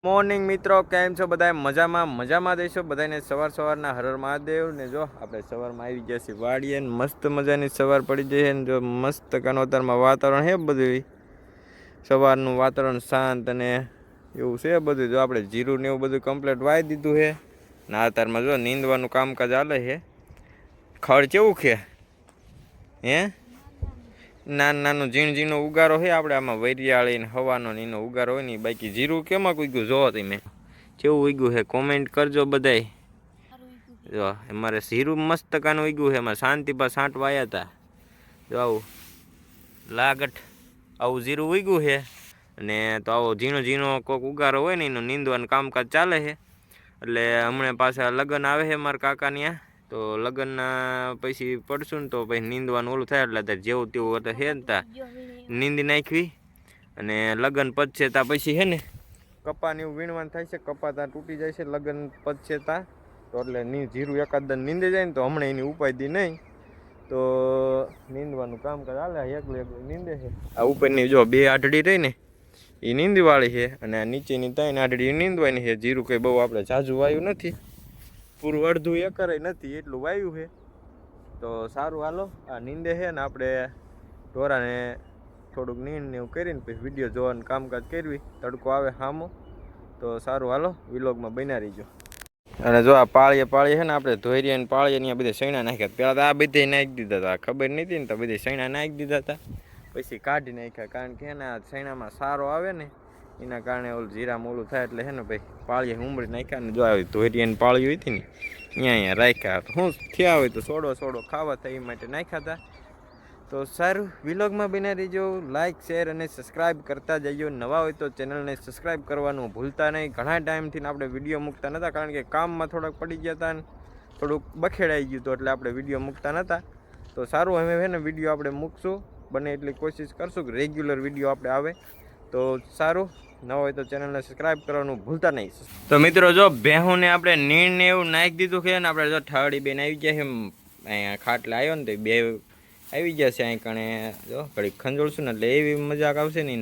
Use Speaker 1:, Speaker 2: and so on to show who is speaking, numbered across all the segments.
Speaker 1: Morning મિત્રો, કેમ છો બધા? મજામાં દેશો બધાને સવારના હર મહાદેવ ને. જો આપણે સવારમાં આવી ગયા છીએ વાડીએ ને મસ્ત મજાની સવાર પડી જઈએ ને જો મસ્ત કાનોતરમાં વાતાવરણ હે બધું સવારનું વાતાવરણ શાંત અને એવું છે બધું. જો આપણે જીરું ને એવું બધું કમ્પ્લીટ વાવી દીધું છે ને અત્યારમાં જો નીંદવાનું કામકાજ ચાલે છે. ખડ કેવું છે હે? નાનું ઝીણો ઉગારો છે આપણે આમાં વરિયાળી ને હવાનો ને એનો ઉગારો હોય ને. બાકી જીરું કેમાં ઉગ્યું જોવો તમે કેવું ઉગ્યું છે કોમેન્ટ કરજો બધાય. જો અમારે જીરું મસ્ત કાનું ઉગ્યું છે. એમાં શાંતિ પર છાંટ વાયા હતા. જો આવું લાગટ આવું જીરું ઉગ્યું છે અને તો આવો ઝીણો કોક ઉગારો હોય ને એનું નીંદવાનું કામકાજ ચાલે છે. એટલે હમણાં પાછા લગ્ન આવે છે મારા કાકાની ત્યાં, તો લગ્નના પછી પડશું ને તો પછી નીંદવાનું ઓલું થાય એટલે જેવું તેવું એટલે છે ને ત્યાં નીંદી નાખવી. અને લગ્ન પતશે ત્યાં પછી છે ને કપાને એવું વીણવાનું થાય છે. કપા ત્યાં તૂટી જાય છે લગ્ન પતશે ત્યાં, તો એટલે જીરું એકાદ નીંદે જાય ને તો હમણાં એની ઉપાધિ નહીં, તો નીંદવાનું કામકાજ હાલે. એકલું નીંદે છે. આ ઉપરની જો બે આઢળી રહી ને એ નીંદવાળી છે અને આ નીચેની ત્રણ આઢળી નીંદવાની છે. જીરું કંઈ બહુ આપણે ઝાઝું વાયું નથી, પૂરું અડધું એકરે નથી એટલું વાયું છે. તો સારું હાલો આ નીંદે છે ને આપણે ઢોરાને થોડુંક નીંદ ને એવું કરીને પછી વિડીયો જોવાનું કામકાજ કરવી. તડકો આવે સામો તો સારું હાલો વિલોગમાં બન્યા રહીજો. અને જો આ પાળીએ છે ને આપણે ધોરીએ ને પાળીએ ને બધા સૈણા નાખ્યા. પહેલાં તો આ બધે નાખી દીધા હતા, ખબર નથી ને તો બધી સૈણા નાખી દીધા હતા. પછી કાઢી નાખ્યા કારણ કે એના સૈણામાં સારો આવે ને એના કારણે ઓલું જીરામાં ઓલું થાય એટલે હે ને ભાઈ પાળીએ ઉમળી નાખ્યા. ને જો આવી ધોરીએ ને પાળી હોય હતી ને અહીંયા રાખ્યા. શું થયા હોય તો સોડો ખાવા થાય એ માટે નાખ્યા હતા. તો સારું વિલોગમાં બને રહીજો. લાઇક શેર અને સબસ્ક્રાઈબ કરતા જઈજો. નવા હોય તો ચેનલને સબસ્ક્રાઈબ કરવાનું ભૂલતા નહીં. ઘણા ટાઈમથી આપણે વિડીયો મૂકતા નહોતા કારણ કે કામમાં થોડાક પડી ગયા હતા ને થોડુંક બખેડાઈ ગયું હતું એટલે આપણે વિડીયો મૂકતા નહોતા. તો સારું હવે છે ને વિડીયો આપણે મૂકશું, બને એટલી કોશિશ કરશું કે રેગ્યુલર વિડીયો આપણે આવે. તો સારું, નવા હોય તો ચેનલને સબસ્ક્રાઈબ કરવાનું ભૂલતા નહીં. તો મિત્રો જો ભેહુંને આપણે નીણને એવું નાખી દીધું છે ને આપણે જો ઠાળી બેન આવી ગયા છે અહીંયા ખાટલા આવ્યો ને તો બે આવી ગયા છે અહીં કણે. જો ઘડીક ખંજોળશું ને એટલે એવી મજાક આવશે ને.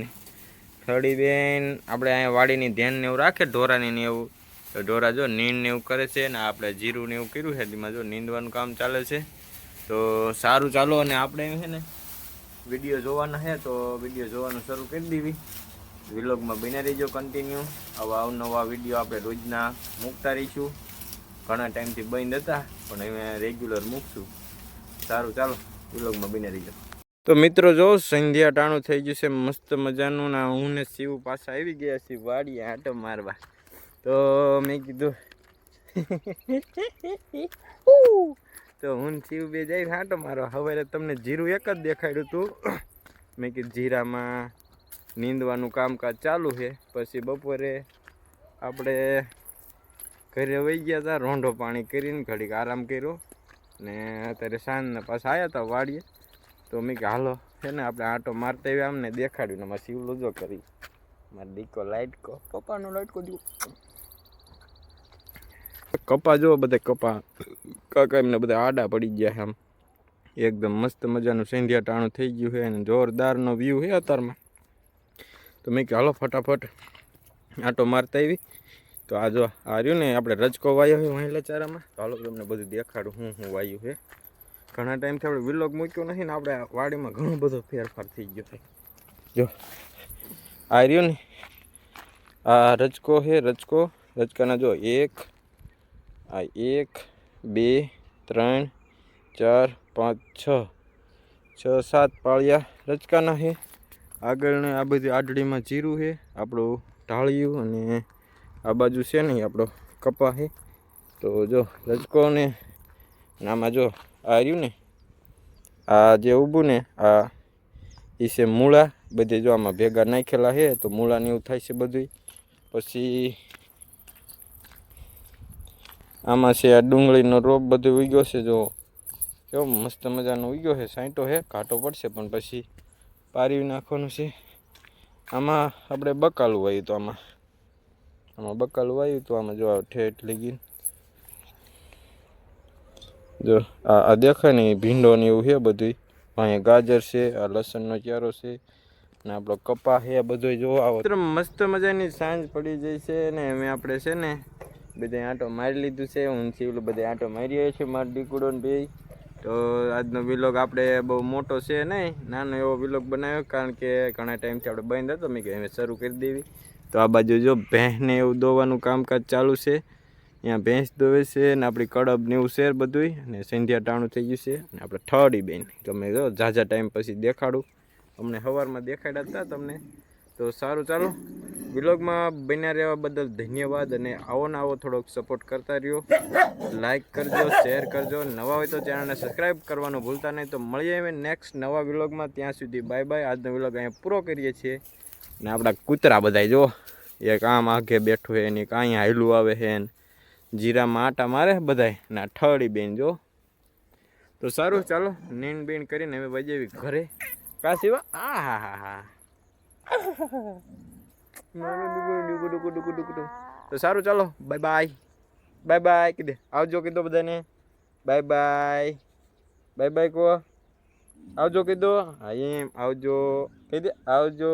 Speaker 1: થડી બેન આપણે અહીંયા વાડીની ધ્યાન ને એવું રાખે ઢોરાની ને એવું, તો ઢોરા જો નીંદ ને એવું કરે છે ને આપણે જીરું ને એવું કર્યું છે એમાં જો નીંદવાનું કામ ચાલે છે. તો સારું ચાલો અને આપણે એમ છે ને વિડીયો જોવાના છે તો વિડીયો જોવાનું શરૂ કરી દેવી. વિલોગમાં બને રહીજો કન્ટિન્યુ. આવા અવનવા વિડીયો આપણે રોજના મૂકતા રહીશું. ઘણા ટાઈમથી બંધ હતા પણ હવે રેગ્યુલર મૂકશું. સારું ચાલો વિલોગમાં બને રહીજો. તો મિત્રો જો સંધ્યા ટાણું થઈ ગયું છે મસ્ત મજાનું ના. હું ને શિવ પાછા આવી ગયા છીએ વાડીએ આંટો મારવા. તો મેં કીધું તો હું શિવ બે જઈ આંટો મારવા. હવે તમને જીરું એક જ દેખાડ્યું હતું. મેં કીધું જીરામાં નીંદવાનું કામકાજ ચાલુ છે. પછી બપોરે આપણે ઘરે વહી ગયા હતા, રોંઢો પાણી કરીને ઘડીક આરામ કર્યો ને અત્યારે સાંજના પાછા આવ્યા હતા વાડીએ. તો મેં કે હાલો છે ને આપણે આંટો મારતા આવ્યા આમને દેખાડ્યું ને મારે શિવ લોજો કરી મારે દીકો લાઈટકો કપાનો લાઈટકો જો કપા જો બધા કપા કાકા એમને બધા આડા પડી ગયા આમ એકદમ મસ્ત મજાનું સંધ્યા ટાણું થઈ ગયું છે અને જોરદારનો વ્યૂ છે અત્યારમાં. તો મેં કે હાલો ફટાફટ આંટો મારતા આવી. તો આ જો આ રહ્યું ને આપણે રજકો વાયો છે વાહેલા ચારામાં. તો હાલો તમને બધું દેખાડું હું વાયું છે. ઘણા ટાઈમથી આપણે વિલોગ મૂક્યો નથી ને આપણે વાડીમાં ઘણો બધો ફેરફાર થઈ ગયો છે. જો આ રહ્યો ને આ રજકો છે. રજકાના જો 1 2 3 4 5 6 7 પાળિયા રજકાના છે. આગળ આ બધી આડળીમાં જીરું છે આપણું ઢાળિયું અને આ બાજુ છે ને આપણો કપા છે. તો જો રજકો ને આમાં જો આ રહ્યું ને આ જે ઊભું ને આ એ છે મૂળા. બધે જો આમાં ભેગા નાખેલા છે તો મૂળાને એવું થાય છે બધું. પછી આમાં છે આ ડુંગળીનો રોપ બધો ઉગ્યો છે. જો કેવો મસ્ત મજાનો ઉગ્યો છે. સાંટો છે ઘાટો પડશે પણ પછી પારી નાખવાનું છે. આમાં આપણે બકાલું વાવ્યું તો આમાં બકાલું વાવ્યું તો આમાં જો ઠેઠ લગી જો આ દેખાય ને ભીંડો ને એવું છે બધું. અહીંયા ગાજર છે, આ લસણનો ક્યારો છે, ને આપણો કપા હે બધું જોવા આવો મસ્ત મજાની સાંજ પડી જાય છે ને અમે આપણે છે ને બધા આંટો મારી લીધું છે. હું શિવલું બધા આંટો મારી આવ્યો છે મારો દીકુડો ને બે. તો આજનો વિલોગ આપણે બહુ મોટો છે નહીં, નાનો એવો વિલોગ બનાવ્યો કારણ કે ઘણા ટાઈમથી આપણે બંધ હતો. મેં કે હવે શરૂ કરી દેવી. તો આ બાજુ જો ભેંસને એવું દોવાનું કામકાજ ચાલુ છે. અહીંયા ભેંસ દોવે છે ને આપણી કડબ ને એવું છે બધું. અને સંધ્યા ટાણું થઈ ગયું છે. અને આપણે ઠડી બેન તમે જો ઝાઝા ટાઈમ પછી દેખાડું. અમને સવારમાં દેખાડ્યા હતા તમને. તો સારું ચાલો વિલોગમાં બન્યા રહેવા બદલ ધન્યવાદ. અને આવો ને આવો થોડોક સપોર્ટ કરતા રહ્યો. લાઈક કરજો, શેર કરજો. નવા હોય તો ચેનલને સબસ્ક્રાઈબ કરવાનું ભૂલતા નહીં. તો મળીએ અમે નેક્સ્ટ નવા વિલોગમાં. ત્યાં સુધી બાય બાય. આજનો વિલોગ અહીંયા પૂરો કરીએ છીએ. ને આપણા કૂતરા બધા જો એક આમ આગે બેઠું છે ને એક અહીંયા હાયલું આવે છે ને જીરામાં આટા મારે બધાય ના ઠળી બેન જો. તો સારું ચાલો નીણ બીણ કરીને હવે વજેવી ઘરે. કા સિવા આ હા હા હા તો સારું ચાલો બાય બાય. બાય બાય કીધે આવજો કીધો બધાને. Bye bye. બાય બાય કહો. આવજો કીધો. હા એમ આવજો કીધે આવજો.